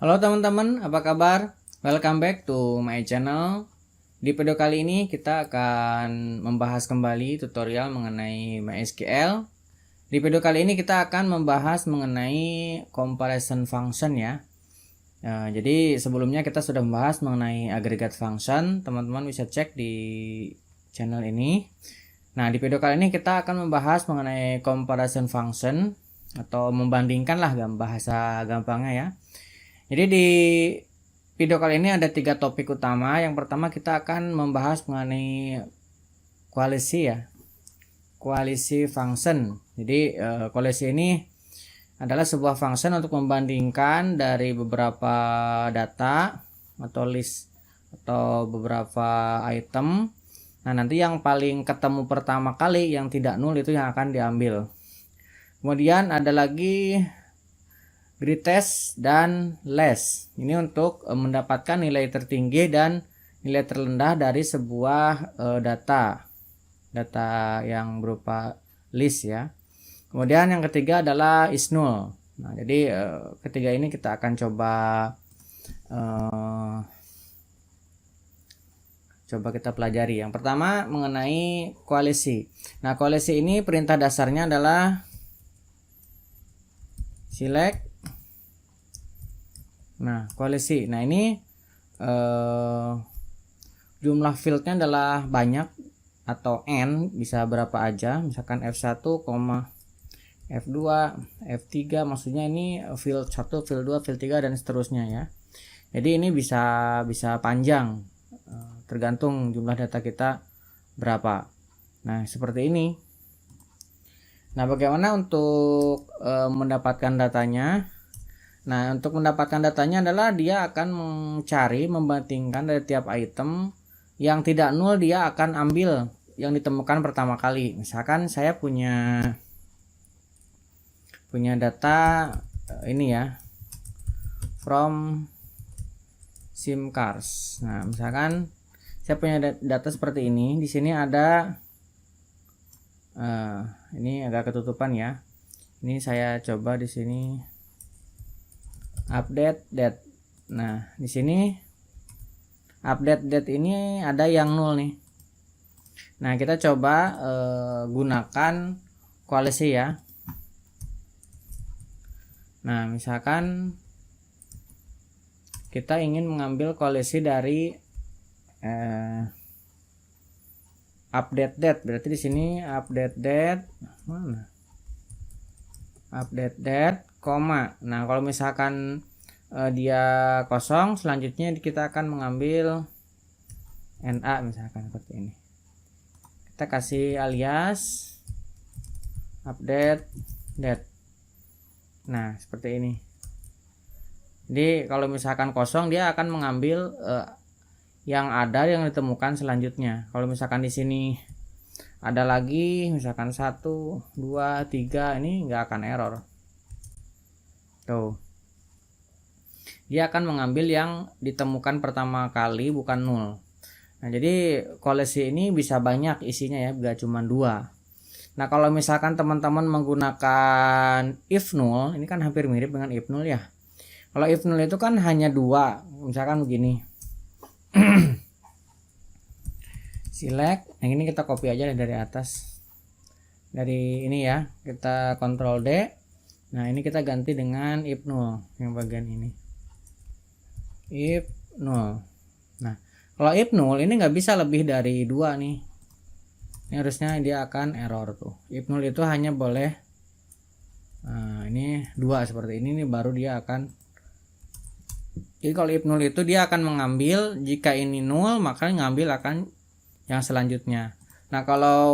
Halo teman-teman, apa kabar? Welcome back to my channel. Di video kali ini kita akan membahas kembali tutorial mengenai MySQL. Di video kali ini kita akan membahas mengenai comparison function ya. Jadi sebelumnya kita sudah membahas mengenai aggregate function. Teman-teman bisa cek di channel ini. Nah, di video kali ini kita akan membahas mengenai comparison function atau membandingkan lah bahasa gampangnya ya. Jadi di video kali ini ada 3 topik utama. Yang pertama kita akan membahas mengenai koalisi ya, koalisi function. Jadi koalisi ini adalah sebuah function untuk membandingkan dari beberapa data atau list atau beberapa item. Nah, nanti yang paling ketemu pertama kali yang tidak null itu yang akan diambil. Kemudian ada lagi greatest dan less. Ini untuk mendapatkan nilai tertinggi dan nilai terrendah dari sebuah data yang berupa list ya. Kemudian yang ketiga adalah is null. Nah, jadi ketiga ini kita akan coba kita pelajari. Yang pertama mengenai koalisi. Nah, koalisi ini perintah dasarnya adalah select. Nah, koalisi. Nah, ini jumlah fieldnya adalah banyak atau n, bisa berapa aja. Misalkan F1, F2, F3, maksudnya ini field 1, field 2, field 3 dan seterusnya ya. Jadi ini bisa panjang, tergantung jumlah data kita berapa. Nah, seperti ini. Nah, bagaimana untuk mendapatkan datanya? Nah, untuk mendapatkan datanya adalah dia akan mencari, membandingkan dari tiap item. Yang tidak null dia akan ambil yang ditemukan pertama kali. Misalkan saya punya data ini ya, from sim cars. Nah, misalkan saya punya data seperti ini. Di sini ada ini agak ketutupan ya. Ini saya coba di sini update date. Nah, di sini update date ini ada yang null nih. Nah, kita coba gunakan koalisi ya. Nah, misalkan kita ingin mengambil koalisi dari update date, berarti di sini update date mana? Update date, koma. Nah, kalau misalkan dia kosong, selanjutnya kita akan mengambil NA misalkan seperti ini. Kita kasih alias update date. Nah, seperti ini. Jadi kalau misalkan kosong, dia akan mengambil yang ada yang ditemukan selanjutnya. Kalau misalkan di sini ada lagi misalkan 1, 2, 3, ini nggak akan error. Tuh, dia akan mengambil yang ditemukan pertama kali, bukan null. Nah, jadi koalisi ini bisa banyak isinya ya, nggak cuma 2. Nah, kalau misalkan teman-teman menggunakan if null, ini kan hampir mirip dengan if null ya. Kalau if null itu kan hanya 2, misalkan begini. Select. Nah, ini kita copy aja dari atas, dari ini ya, kita Ctrl D. Nah, ini kita ganti dengan if null yang bagian ini, if null. Nah, kalau if null ini nggak bisa lebih dari 2 nih, ini harusnya dia akan error tuh. If null itu hanya boleh ini 2 seperti ini nih, baru dia akan. Jadi kalau if null itu dia akan mengambil, jika ini null maka ngambil akan yang selanjutnya. Nah, kalau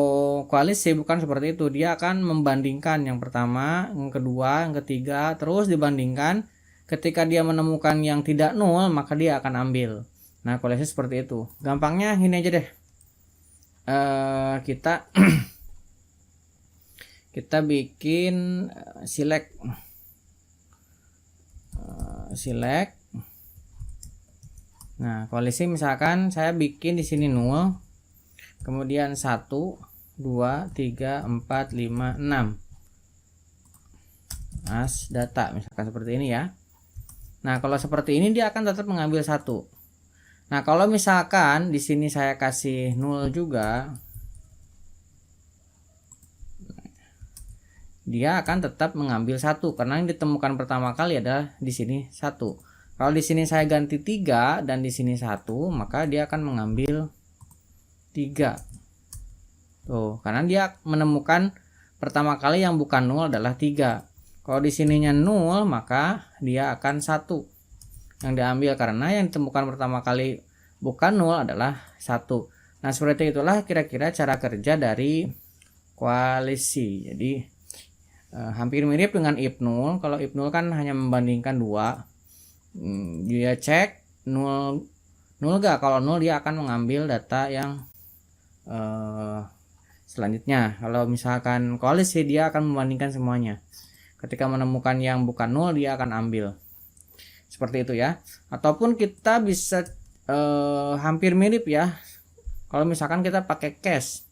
koalisi bukan seperti itu, dia akan membandingkan yang pertama, yang kedua, yang ketiga, terus dibandingkan. Ketika dia menemukan yang tidak null, maka dia akan ambil. Nah, koalisi seperti itu. Gampangnya gini aja deh. Kita bikin select. Nah, koalisi misalkan saya bikin di sini null. Kemudian 1, 2, 3, 4, 5, 6 as data misalkan seperti ini ya. Nah, kalau seperti ini dia akan tetap mengambil 1. Nah, kalau misalkan di sini saya kasih 0 juga, dia akan tetap mengambil 1 karena yang ditemukan pertama kali adalah di sini 1. Kalau di sini saya ganti 3 dan di sini 1, maka dia akan mengambil 3. Tuh, karena dia menemukan pertama kali yang bukan 0 adalah 3. Kalau di sininya 0, maka dia akan 1 yang diambil karena yang ditemukan pertama kali bukan 0 adalah 1. Nah, seperti itulah kira-kira cara kerja dari koalisi. Jadi hampir mirip dengan if null. Kalau if null kan hanya membandingkan 2. Dia cek 0 gak, kalau 0 dia akan mengambil data yang selanjutnya. Kalau misalkan koalisi dia akan membandingkan semuanya. Ketika menemukan yang bukan 0 dia akan ambil. Seperti itu ya. Ataupun kita bisa hampir mirip ya. Kalau misalkan kita pakai cache,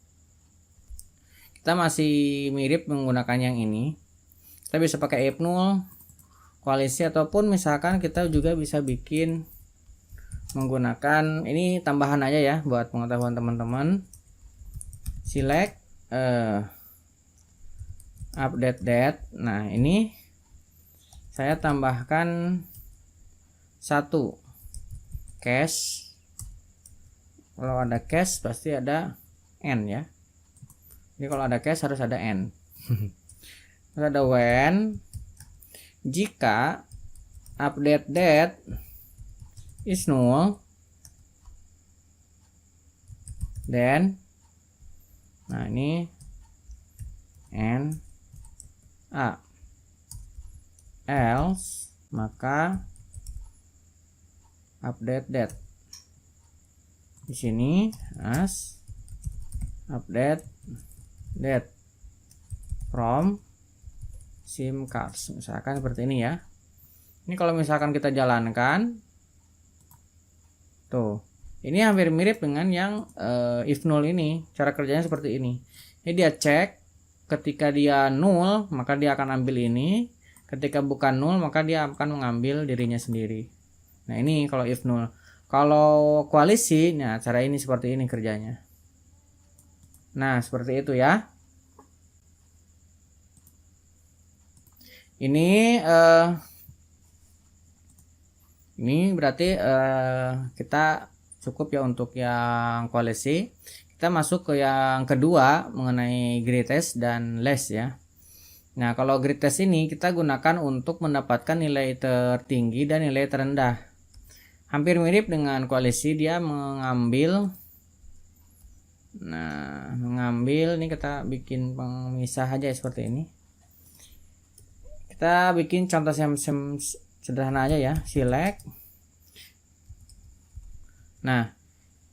kita masih mirip menggunakan yang ini. Kita bisa pakai if null, koalisi, ataupun misalkan kita juga bisa bikin menggunakan ini tambahan aja ya buat pengetahuan teman-teman. Select update date. Nah, ini saya tambahkan 1 cache. Kalau ada cache pasti ada n ya. Jadi kalau ada cache harus ada n. Terus ada when jika update date is null, then nah ini n a, else maka update date. Di sini as update date from sim cards, misalkan seperti ini ya. Ini kalau misalkan kita jalankan tuh, ini hampir mirip dengan yang if null ini. Cara kerjanya seperti ini. Ini dia cek, ketika dia 0 maka dia akan ambil ini, ketika bukan 0 maka dia akan mengambil dirinya sendiri. Nah, ini kalau if null. Kalau koalisi, nah cara ini seperti ini kerjanya. Nah, seperti itu ya. Ini berarti kita cukup ya untuk yang koalisi. Kita masuk ke yang kedua mengenai greatest dan least ya. Nah, kalau greatest ini kita gunakan untuk mendapatkan nilai tertinggi dan nilai terendah. Hampir mirip dengan koalisi, dia mengambil. Nah, mengambil ini kita bikin pemisah aja seperti ini. Kita bikin contoh yang sederhana aja ya. Select. Nah,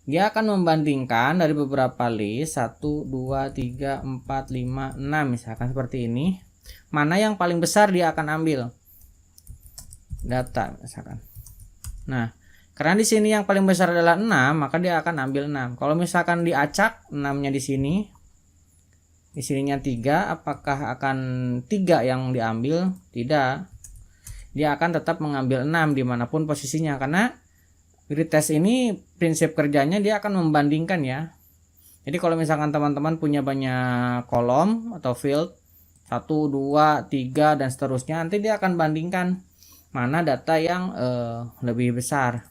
dia akan membandingkan dari beberapa list 1, 2, 3, 4, 5, 6 misalkan seperti ini. Mana yang paling besar dia akan ambil data misalkan. Nah, karena di sini yang paling besar adalah 6, maka dia akan ambil 6. Kalau misalkan diacak 6-nya di sininya 3, apakah akan 3 yang diambil? Tidak. Dia akan tetap mengambil 6 dimanapun posisinya, karena greatest ini prinsip kerjanya dia akan membandingkan ya. Jadi kalau misalkan teman-teman punya banyak kolom atau field 1, 2, 3 dan seterusnya, nanti dia akan bandingkan mana data yang lebih besar.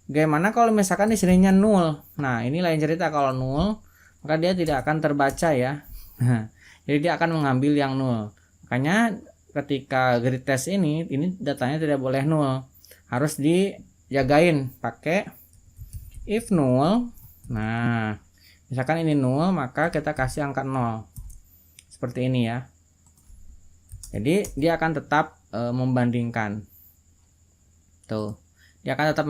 Bagaimana kalau misalkan di sininya 0? Nah, ini lain cerita. Kalau 0 maka dia tidak akan terbaca ya. Jadi dia akan mengambil yang 0. Makanya ketika greatest ini datanya tidak boleh 0. Harus dijagain pakai if null. Nah, misalkan ini 0, maka kita kasih angka 0. Seperti ini ya. Jadi dia akan tetap membandingkan. Tuh. Dia akan tetap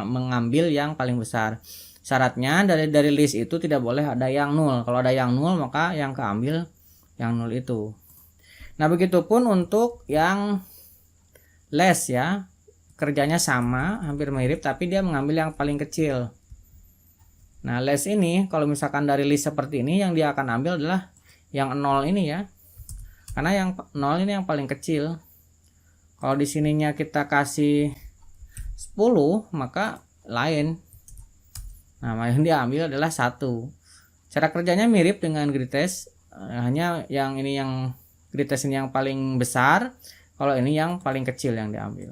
mengambil yang paling besar. Syaratnya dari list itu tidak boleh ada yang 0. Kalau ada yang 0 maka yang keambil yang 0 itu. Nah, begitupun untuk yang less ya. Kerjanya sama, hampir mirip, tapi dia mengambil yang paling kecil. Nah, less ini kalau misalkan dari list seperti ini, yang dia akan ambil adalah yang 0 ini ya. Karena yang 0 ini yang paling kecil. Kalau di sininya kita kasih 10, maka lain. Nah, yang diambil adalah 1. Cara kerjanya mirip dengan grid test, hanya yang ini yang grid test ini yang paling besar, kalau ini yang paling kecil yang diambil.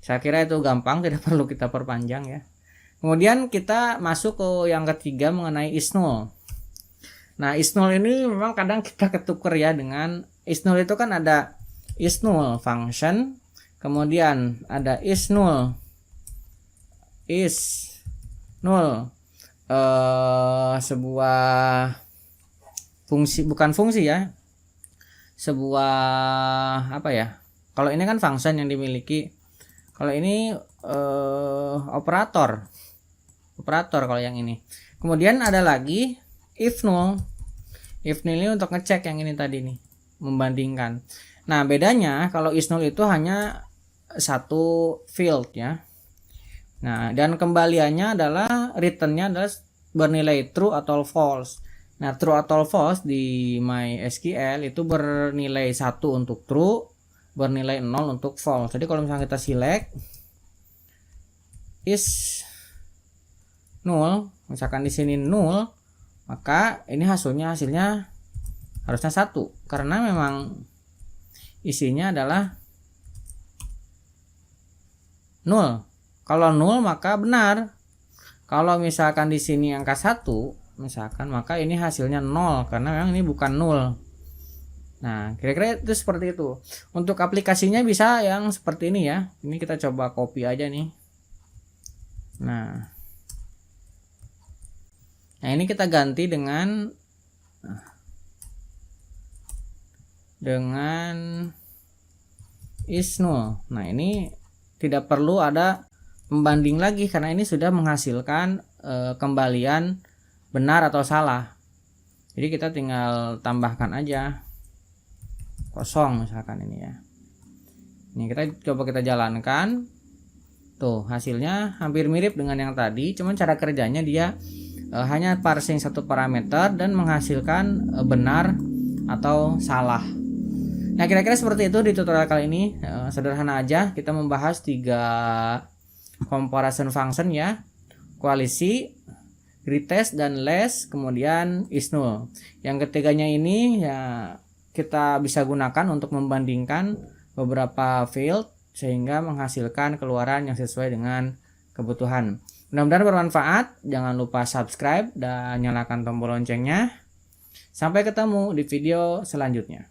Saya kira itu gampang, tidak perlu kita perpanjang ya. Kemudian kita masuk ke yang ketiga mengenai is null. Nah, is null ini memang kadang kita ketuker ya dengan is null. Itu kan ada is null function, kemudian ada is null sebuah fungsi, bukan fungsi ya, sebuah apa ya, kalau ini kan function yang dimiliki, kalau ini operator kalau yang ini. Kemudian ada lagi if null ini untuk ngecek yang ini tadi nih, membandingkan. Nah, bedanya kalau is null itu hanya satu field ya. Nah, dan kembaliannya adalah returnnya adalah bernilai true atau false. Nah, true atau false di MySQL itu bernilai 1 untuk true, bernilai 0 untuk false. Jadi kalau misalnya kita select is null, misalkan di sini null, maka ini hasilnya harusnya 1 karena memang isinya adalah null. Kalau null maka benar. Kalau misalkan di sini angka 1, misalkan, maka ini hasilnya 0 karena memang ini bukan null. Nah, kira-kira itu seperti itu. Untuk aplikasinya bisa yang seperti ini ya. Ini kita coba copy aja nih. Nah, ini kita ganti dengan is null. Nah, ini tidak perlu ada pembanding lagi karena ini sudah menghasilkan kembalian benar atau salah. Jadi kita tinggal tambahkan aja kosong misalkan ini ya. Ini kita coba kita jalankan. Tuh, hasilnya hampir mirip dengan yang tadi, cuman cara kerjanya dia hanya parsing satu parameter dan menghasilkan benar atau salah. Nah, kira-kira seperti itu di tutorial kali ini. Sederhana aja, kita membahas 3 comparison function ya, koalisi, grid test, dan less, kemudian is null. Yang ketiganya ini ya kita bisa gunakan untuk membandingkan beberapa field sehingga menghasilkan keluaran yang sesuai dengan kebutuhan. Mudah-mudahan bermanfaat. Jangan lupa subscribe dan nyalakan tombol loncengnya. Sampai ketemu di video selanjutnya.